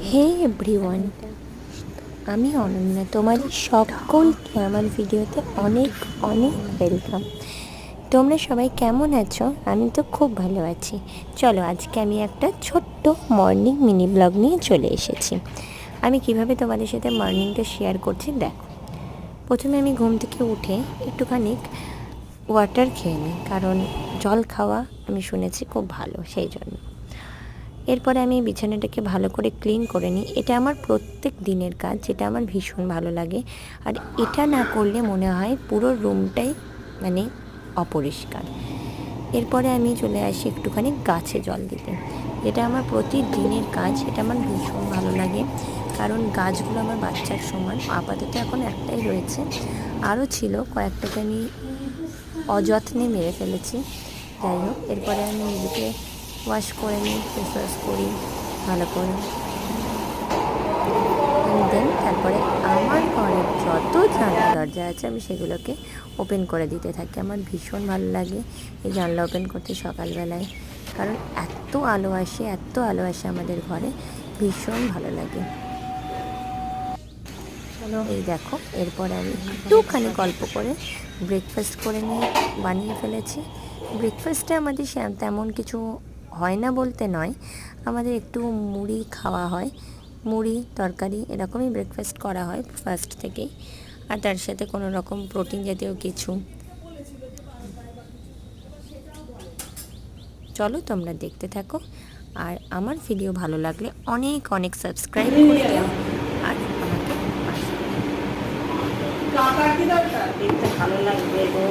হে everyone, আমি অনন্যা। তোমাদের সকলকে আমার ভিডিওতে অনেক অনেক ওয়েলকাম। তোমরা সবাই কেমন আছো? আমি তো খুব ভালো আছি। চলো, আজকে আমি একটা ছোট্ট মর্নিং মিনি ব্লগ নিয়ে চলে এসেছি। আমি কিভাবে তোমাদের সাথে মর্নিংটা শেয়ার করছি দেখো। প্রথমে আমি ঘুম থেকে উঠে একটুখানি ওয়াটার খেয়ে নিই, কারণ জল খাওয়া আমি শুনেছি খুব ভালো, সেই জন্য। এরপরে আমি বিছানাটাকে ভালো করে ক্লিন করে নিই। এটা আমার প্রত্যেক দিনের কাজ, যেটা আমার ভীষণ ভালো লাগে। আর এটা না করলে মনে হয় পুরো রুমটাই মানে অপরিষ্কার। এরপরে আমি চলে আসি একটুখানি গাছে জল দিতে। এটা আমার প্রতিদিনের কাজ, এটা আমার ভীষণ ভালো লাগে, কারণ গাছগুলো আমার বাচ্চার সমান। আপাতত এখন একটাই রয়েছে, আরও ছিল, কয়েকটাকে আমি অযত্নে মেরে ফেলেছি। যাই হোক, এরপরে আমি নিজেকে ওয়াশ করে নিই, ফেস ওয়াশ করি ভালো করে। দেন তারপরে আমার ঘরের যত জানলা দরজা আছে আমি সেগুলোকে ওপেন করে দিতে থাকি। আমার ভীষণ ভালো লাগে এই জানলা ওপেন করতে সকালবেলায়, কারণ এত আলো আসে, এত আলো আসে আমাদের ঘরে, ভীষণ ভালো লাগে। এই দেখো, এরপরে আমি একটুখানি গল্প করে ব্রেকফাস্ট করে নিয়ে বানিয়ে ফেলেছি। ব্রেকফাস্টে আমাদের তেমন কিছু হয় না বলতে নয়, আমাদের একটু মুড়ি খাওয়া হয়, মুড়ি তরকারি এরকমই ব্রেকফাস্ট করা হয় ফার্স্ট থেকেই। আর তার সাথে কোনো রকম প্রোটিন জাতীয় কিছু। চলো তোমরা দেখতে থাকো, আর আমার ভিডিও ভালো লাগলে অনেক অনেক সাবস্ক্রাইব করে দিও। আর আমাকে দেখতে ভালো লাগবে গো।